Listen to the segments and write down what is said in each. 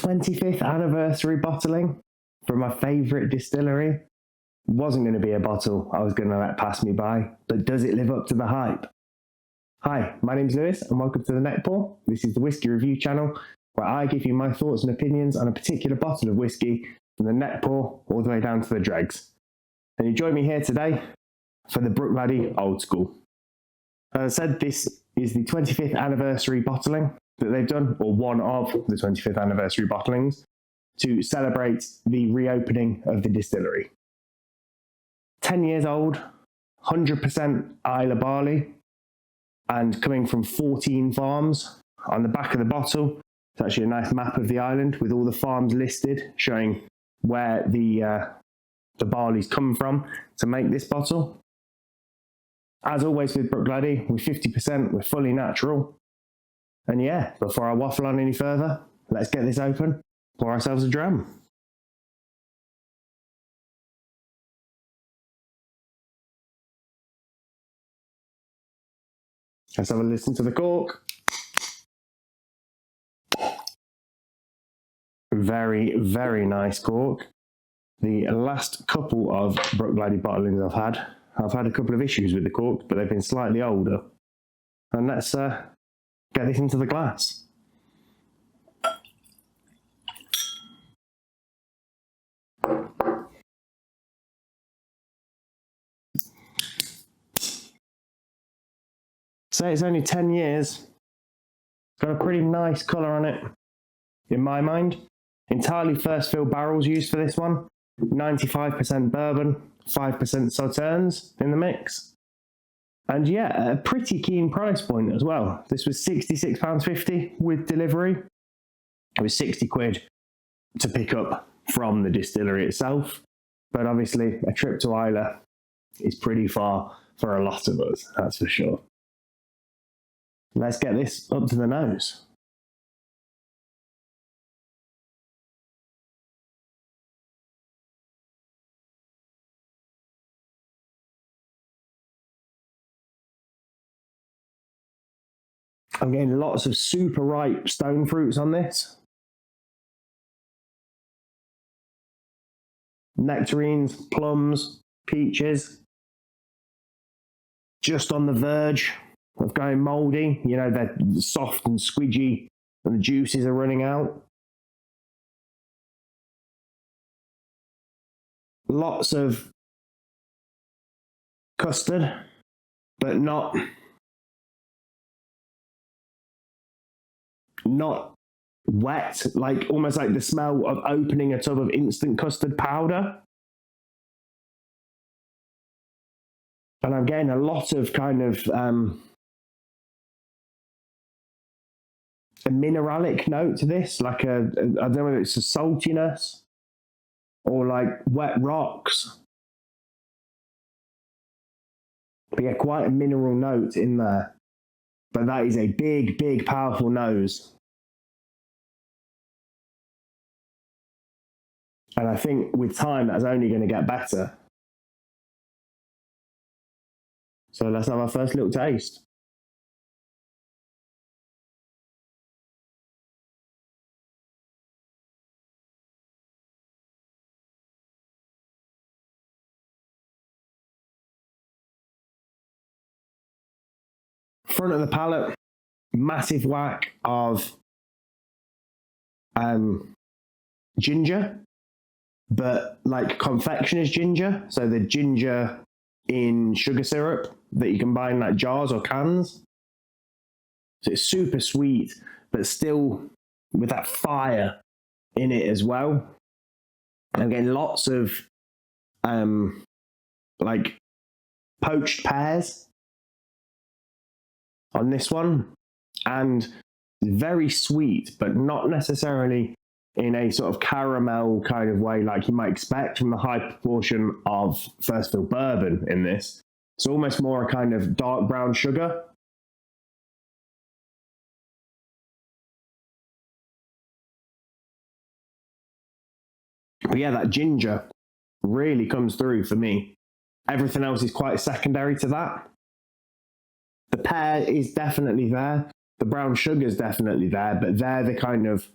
25th anniversary bottling from my favourite distillery. Wasn't going to be a bottle I was going to let pass me by, but does it live up to the hype? Hi, my name's Lewis and welcome to the Neckpour. This is the Whisky Review channel where I give you my thoughts and opinions on a particular bottle of whisky from the Neckpour all the way down to the Dregs. And you join me here today for the Bruichladdich Old Skool. As I said, this is the 25th anniversary bottling that they've done, or one of the 25th anniversary bottlings, to celebrate the reopening of the distillery. 10 years old, 100% Islay barley, and coming from 14 farms. On the back of the bottle, it's actually a nice map of the island with all the farms listed, showing where the barley's come from to make this bottle. As always with Bruichladdich, we're 50%, we're fully natural. And yeah, before I waffle on any further, let's get this open, pour ourselves a dram. Let's have a listen to the cork. Very, very nice cork. The last couple of Bruichladdich bottlings I've had a couple of issues with the cork, but they've been slightly older. And let's get this into the glass. Say it's only 10 years. It's got a pretty nice colour on it, in my mind. Entirely first fill barrels used for this one. 95% bourbon, 5% sauternes in the mix. And yeah, a pretty keen price point as well. This was £66.50 with delivery. It was 60 quid to pick up from the distillery itself. But obviously, a trip to Islay is pretty far for a lot of us, that's for sure. Let's get this up to the nose. I'm getting lots of super ripe stone fruits on this. Nectarines, plums, peaches. Just on the verge of going mouldy. You know, they're soft and squidgy and the juices are running out. Lots of custard, but not wet, like almost like the smell of opening a tub of instant custard powder. And I'm getting a lot of kind of a mineralic note to this, like I don't know if it's a saltiness or like wet rocks. But yeah, quite a mineral note in there. But that is a big, big, powerful nose. And I think with time, that's only going to get better. So let's have our first little taste. Front of the palate, massive whack of ginger, but like confectioner's ginger. So the ginger in sugar syrup that you can buy in like jars or cans. So it's super sweet, but still with that fire in it as well. I'm getting lots of like poached pears on this one, and very sweet, but not necessarily in a sort of caramel kind of way like you might expect from the high proportion of first fill bourbon in this. It's almost more a kind of dark brown sugar. But yeah, that ginger really comes through for me. Everything else is quite secondary to that. The pear is definitely there. The brown sugar is definitely there, but they're the kind of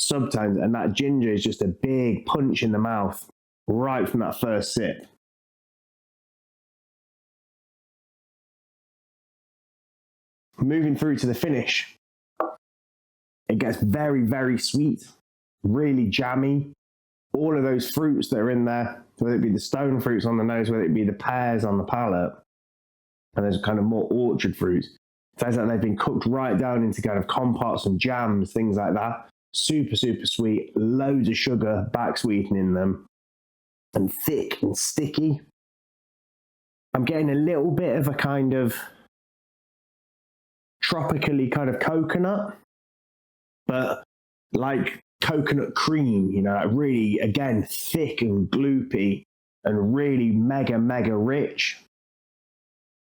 subtones, and that ginger is just a big punch in the mouth right from that first sip. Moving through to the finish, it gets very, very sweet, really jammy. All of those fruits that are in there, whether it be the stone fruits on the nose, whether it be the pears on the palate, and there's kind of more orchard fruits. It tastes like they've been cooked right down into kind of compotes and jams, things like that. Super, super sweet, loads of sugar back sweetening them, and thick and sticky. I'm getting a little bit of a kind of tropically kind of coconut, but like coconut cream, you know, like really, again, thick and gloopy and really mega, mega rich.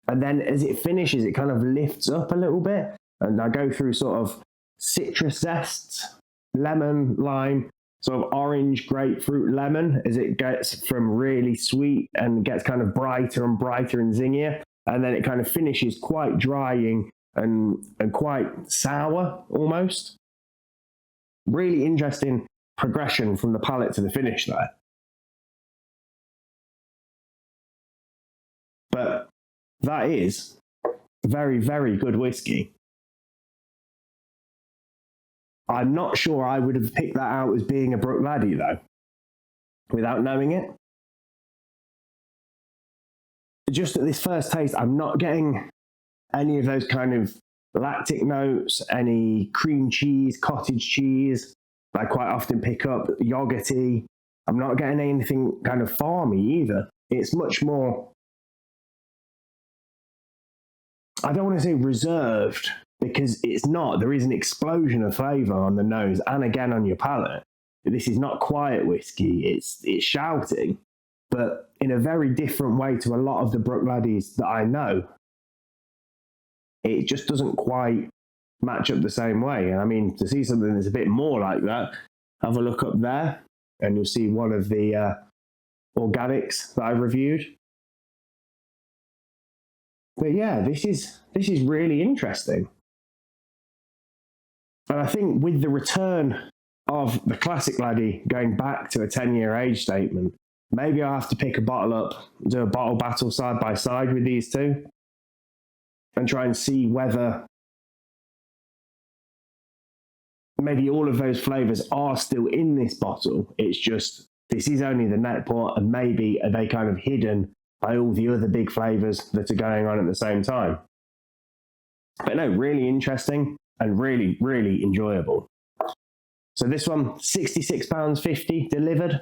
And then as it finishes, it kind of lifts up a little bit. And I go through sort of citrus zests, lemon, lime, sort of orange, grapefruit, lemon, as it gets from really sweet and gets kind of brighter and brighter and zingier. And then it kind of finishes quite drying and quite sour almost. Really interesting progression from the palate to the finish there. But that is very, very good whiskey. I'm not sure I would have picked that out as being a Bruichladdich though, without knowing it. Just at this first taste, I'm not getting any of those kind of lactic notes, any cream cheese, cottage cheese that I quite often pick up, yogurty. I'm not getting anything kind of farmy either. It's much more, I don't want to say reserved, because it's not. There is an explosion of flavour on the nose and again on your palate. This is not quiet whiskey, it's shouting, but in a very different way to a lot of the Bruichladdich that I know. It just doesn't quite match up the same way. And I mean, to see something that's a bit more like that, have a look up there and you'll see one of the organics that I reviewed. But yeah, this is really interesting. And I think with the return of the classic laddie going back to a 10-year age statement, maybe I'll have to pick a bottle up, do a bottle battle side by side with these two, and try and see whether maybe all of those flavours are still in this bottle. It's just, this is only the Neckpour, and maybe are they kind of hidden by all the other big flavours that are going on at the same time. But no, really interesting and really, really enjoyable. So this one, £66.50 delivered.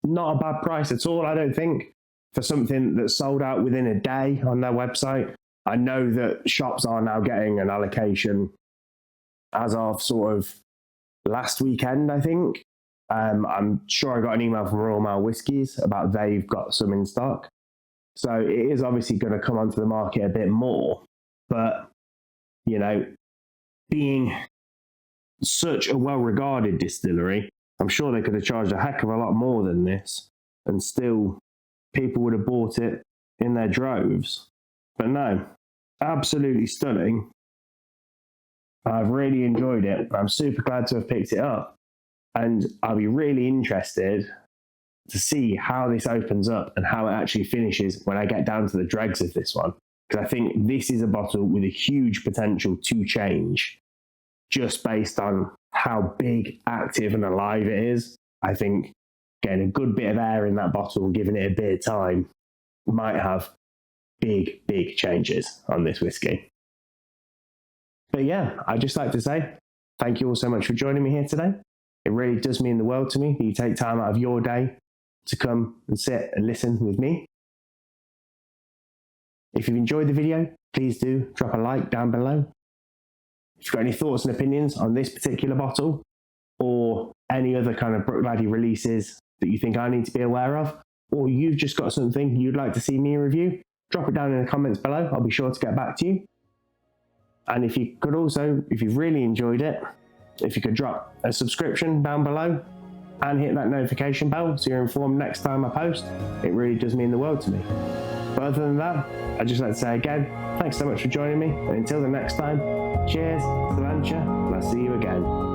Not a bad price at all, I don't think, for something that's sold out within a day on their website. I know that shops are now getting an allocation as of sort of last weekend, I think. I'm sure I got an email from Royal Mail Whiskies about they've got some in stock. So it is obviously going to come onto the market a bit more. But, you know, being such a well-regarded distillery, I'm sure they could have charged a heck of a lot more than this, and still people would have bought it in their droves. But no, absolutely stunning. I've really enjoyed it. I'm super glad to have picked it up. And I'll be really interested to see how this opens up and how it actually finishes when I get down to the dregs of this one. Because I think this is a bottle with a huge potential to change, just based on how big, active and alive it is. I think getting a good bit of air in that bottle and giving it a bit of time might have big, big changes on this whiskey. But yeah, I'd just like to say thank you all so much for joining me here today. It really does mean the world to me that you take time out of your day to come and sit and listen with me. If you've enjoyed the video, please do drop a like down below. If you've got any thoughts and opinions on this particular bottle or any other kind of Bruichladdich releases that you think I need to be aware of, or you've just got something you'd like to see me review, drop it down in the comments below. I'll be sure to get back to you. And if you could also, if you've really enjoyed it, if you could drop a subscription down below and hit that notification bell so you're informed next time I post, it really does mean the world to me. But other than that, I'd just like to say again, thanks so much for joining me. And until the next time, cheers, Salancha, and I'll see you again.